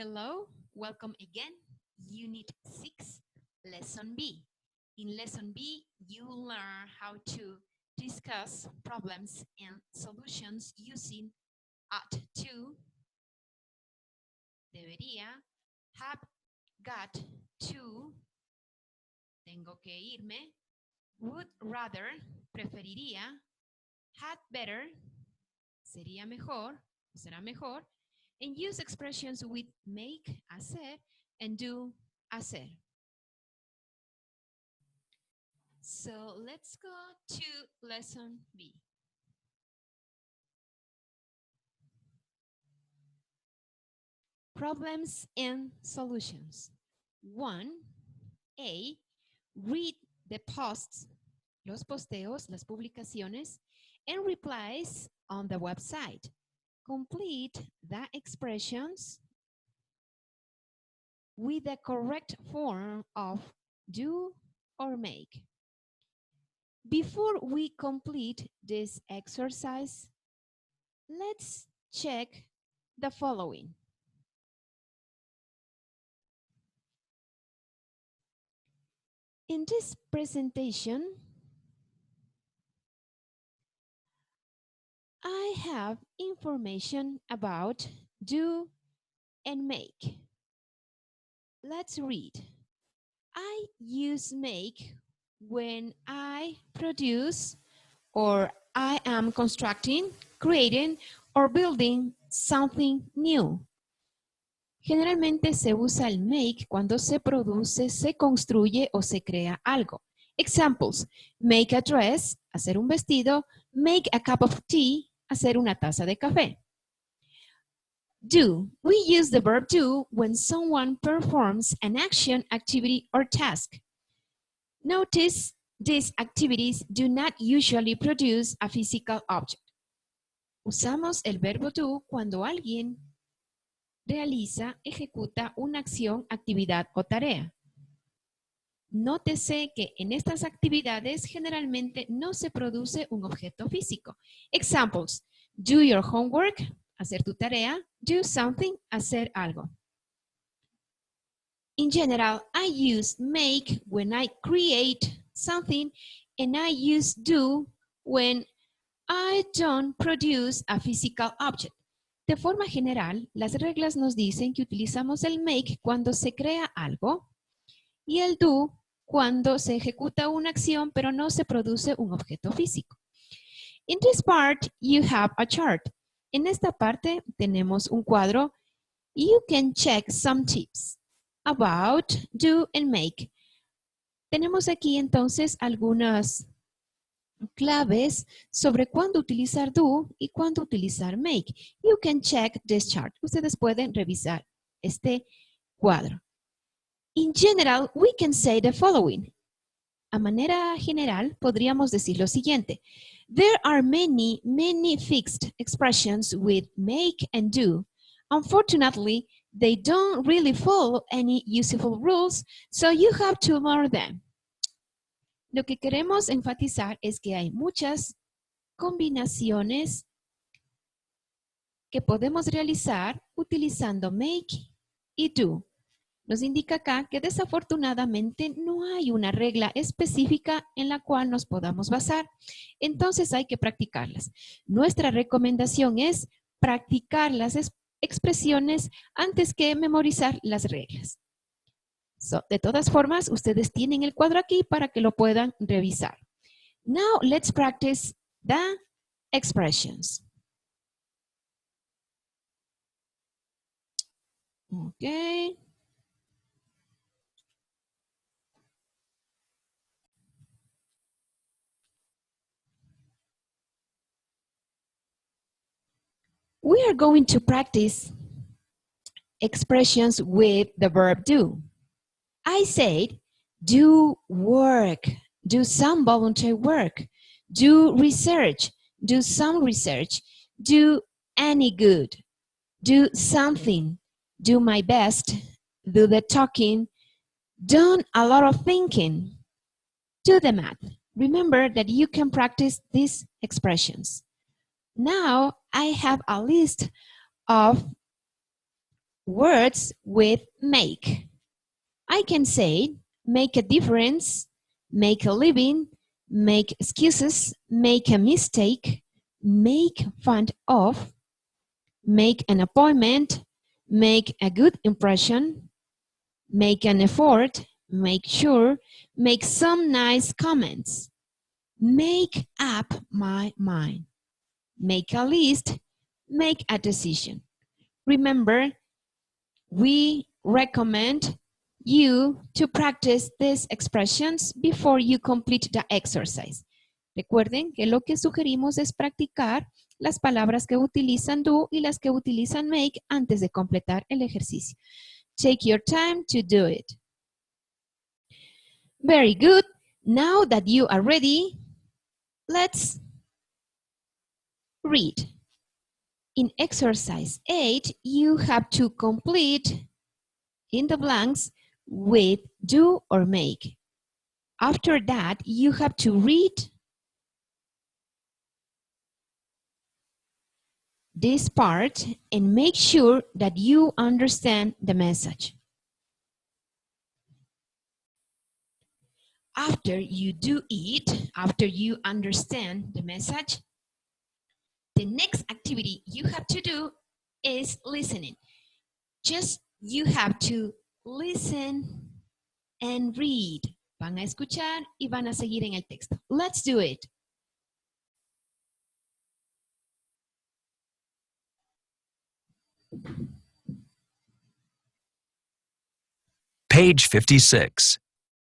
Hello, welcome again. Unit 6, Lesson B. In Lesson B, you learn how to discuss problems and solutions using ought to, debería, have, got, to, tengo que irme, would rather, preferiría, had better, sería mejor, será mejor, and use expressions with make, hacer, and do, hacer. So let's go to lesson B. Problems and solutions. 1A. Read the posts, los posteos, las publicaciones, and replies on the website. Complete the expressions with the correct form of do or make. Before we complete this exercise, let's check the following. In this presentation, I have information about do and make. Let's read. I use make when I produce or I am constructing, creating, or building something new. Generalmente se usa el make cuando se produce, se construye o se crea algo. Examples: make a dress, hacer un vestido; make a cup of tea, hacer una taza de café. Do. We use the verb do when someone performs an action, activity, or task. Notice these activities do not usually produce a physical object. Usamos el verbo do cuando alguien realiza, ejecuta una acción, actividad o tarea. Nótese que en estas actividades generalmente no se produce un objeto físico. Examples: do your homework, hacer tu tarea; do something, hacer algo. In general, I use make when I create something, and I use do when I don't produce a physical object. De forma general, las reglas nos dicen que utilizamos el make cuando se crea algo y el do cuando se ejecuta una acción pero no se produce un objeto físico. In this part, you have a chart. En esta parte tenemos un cuadro. You can check some tips about do and make. Tenemos aquí entonces algunas claves sobre cuándo utilizar do y cuándo utilizar make. You can check this chart. Ustedes pueden revisar este cuadro. In general, we can say the following. A manera general, podríamos decir lo siguiente. There are many fixed expressions with make and do. Unfortunately, they don't really follow any useful rules, so you have to learn them. Lo que queremos enfatizar es que hay muchas combinaciones que podemos realizar utilizando make y do. Nos indica acá que desafortunadamente no hay una regla específica en la cual nos podamos basar. Entonces hay que practicarlas. Nuestra recomendación es practicar las expresiones antes que memorizar las reglas. De todas formas, ustedes tienen el cuadro aquí para que lo puedan revisar. Now, let's practice the expressions. Okay. We are going to practice expressions with the verb do. I said, do work, do some volunteer work, do research, do some research, do any good, do something, do my best, do the talking, done a lot of thinking, do the math. Remember that you can practice these expressions. Now I have a list of words with make. I can say make a difference, make a living, make excuses, make a mistake, make fun of, make an appointment, make a good impression, make an effort, make sure, make some nice comments, make up my mind, make a list, make a decision. Remember, we recommend you to practice these expressions before you complete the exercise. Recuerden que lo que sugerimos es practicar las palabras que utilizan do y las que utilizan make antes de completar el ejercicio. Take your time to do it. Very good. Now that you are ready, let's read. In exercise 8, you have to complete in the blanks with do or make. After that, you have to read this part and make sure that you understand the message. After you do it, after you understand the message, the next activity you have to do is listening. Just you have to listen and read. Van a escuchar y van a seguir en el texto. Let's do it. Page 56,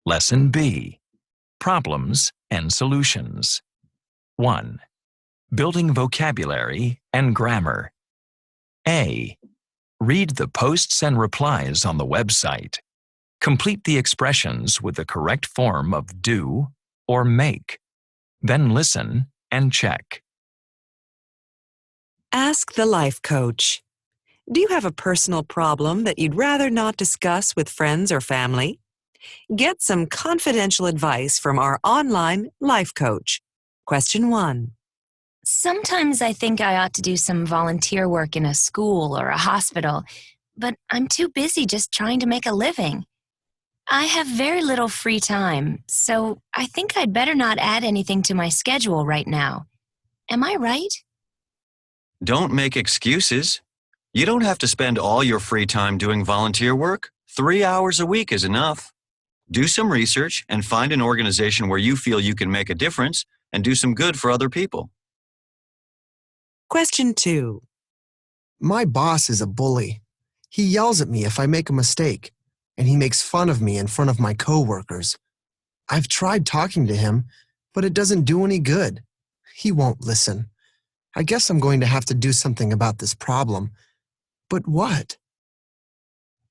Lesson B, Problems and Solutions. 1. Building vocabulary and grammar. A. Read the posts and replies on the website. Complete the expressions with the correct form of do or make. Then listen and check. Ask the life coach. Do you have a personal problem that you'd rather not discuss with friends or family? Get some confidential advice from our online life coach. Question 1. Sometimes I think I ought to do some volunteer work in a school or a hospital, but I'm too busy just trying to make a living. I have very little free time, so I think I'd better not add anything to my schedule right now. Am I right? Don't make excuses. You don't have to spend all your free time doing volunteer work. 3 hours a week is enough. Do some research and find an organization where you feel you can make a difference and do some good for other people. Question 2. My boss is a bully. He yells at me if I make a mistake, and he makes fun of me in front of my coworkers. I've tried talking to him, but it doesn't do any good. He won't listen. I guess I'm going to have to do something about this problem. But what?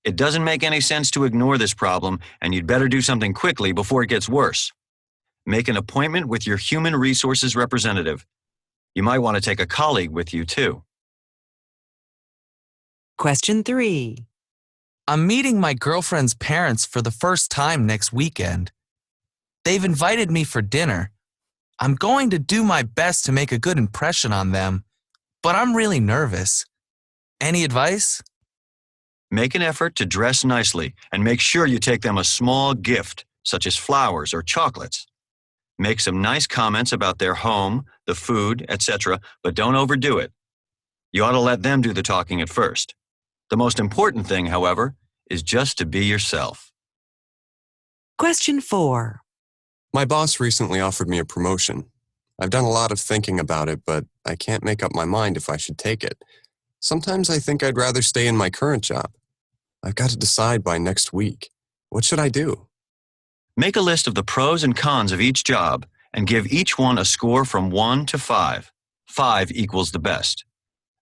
It doesn't make any sense to ignore this problem, and you'd better do something quickly before it gets worse. Make an appointment with your human resources representative. You might want to take a colleague with you, too. Question 3. I'm meeting my girlfriend's parents for the first time next weekend. They've invited me for dinner. I'm going to do my best to make a good impression on them, but I'm really nervous. Any advice? Make an effort to dress nicely and make sure you take them a small gift, such as flowers or chocolates. Make some nice comments about their home, the food, etc., but don't overdo it. You ought to let them do the talking at first. The most important thing, however, is just to be yourself. Question 4. My boss recently offered me a promotion. I've done a lot of thinking about it, but I can't make up my mind if I should take it. Sometimes I think I'd rather stay in my current job. I've got to decide by next week. What should I do? Make a list of the pros and cons of each job and give each one a score from 1 to 5. 5 equals the best.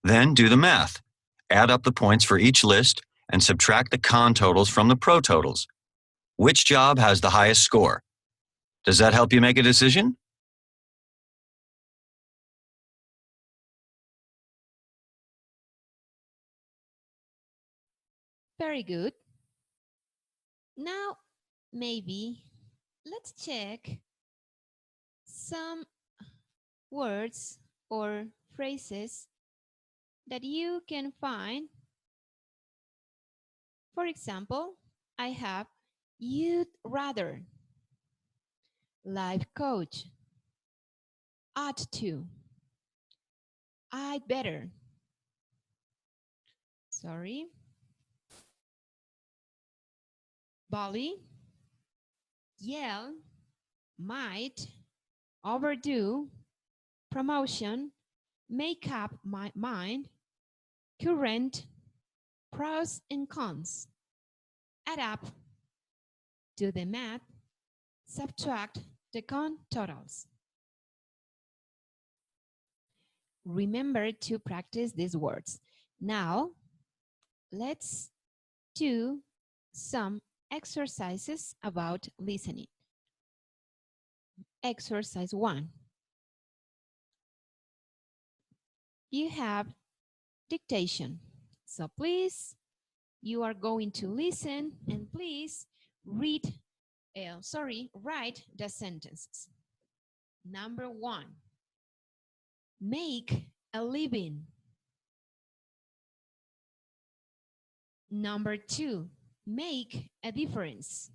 Then do the math. Add up the points for each list and subtract the con totals from the pro totals. Which job has the highest score? Does that help you make a decision? Very good. Now, maybe let's check some words or phrases that you can find For example, I have you'd rather, life coach, ought to, I'd better. Sorry. Bully, yell, might, overdo, promotion, make up my mind, current, pros and cons, add up, do the math, subtract the totals. Remember to practice these words. Now, let's do some exercises about listening. Exercise 1. You have dictation. So please, you are going to listen and please write the sentences. Number 1, make a living. Number 2, make a difference.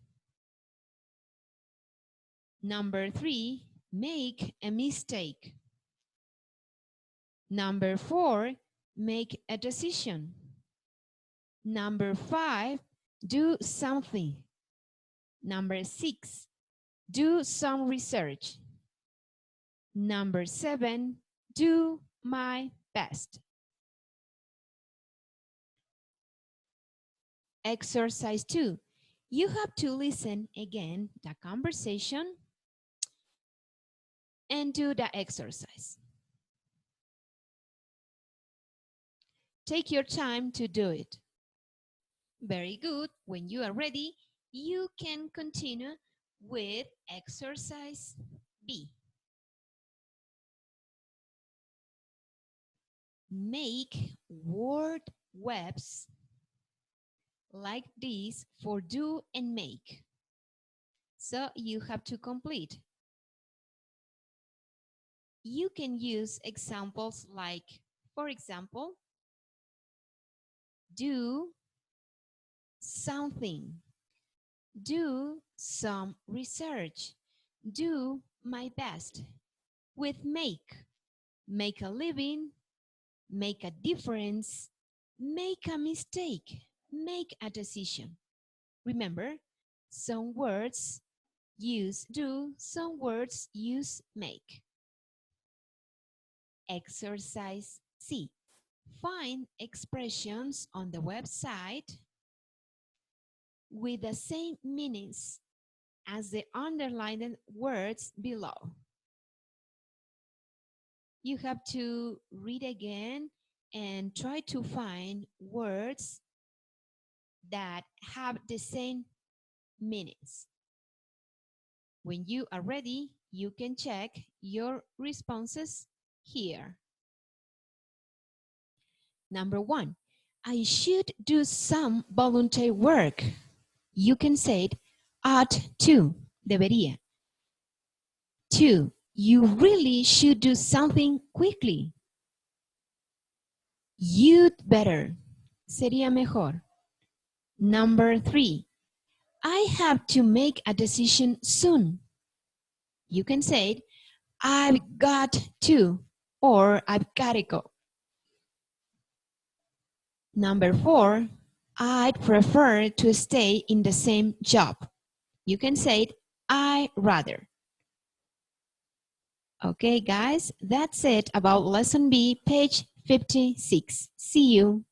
Number 3, make a mistake. Number 4, make a decision. Number 5, do something. Number 6, do some research. Number 7, do my best. Exercise 2. You have to listen again the conversation and do the exercise. Take your time to do it. Very good. When you are ready, you can continue with exercise B. Make word webs like this for do and make. So you have to complete. You can use examples like, for example, do something, do some research, do my best. With make a living, make a difference, make a mistake, make a decision. Remember, some words use do, some words use make. Exercise C. Find expressions on the website with the same meanings as the underlined words below. You have to read again and try to find words that have the same meanings. When you are ready, you can check your responses here. Number 1, I should do some volunteer work. You can say it, ought to, debería. 2, you really should do something quickly. You'd better, sería mejor. Number 3, I have to make a decision soon. You can say it, I've got to, or I've got to go. Number 4, I'd prefer to stay in the same job. You can say it, I'd rather. Okay, guys, that's it about Lesson B, page 56. See you.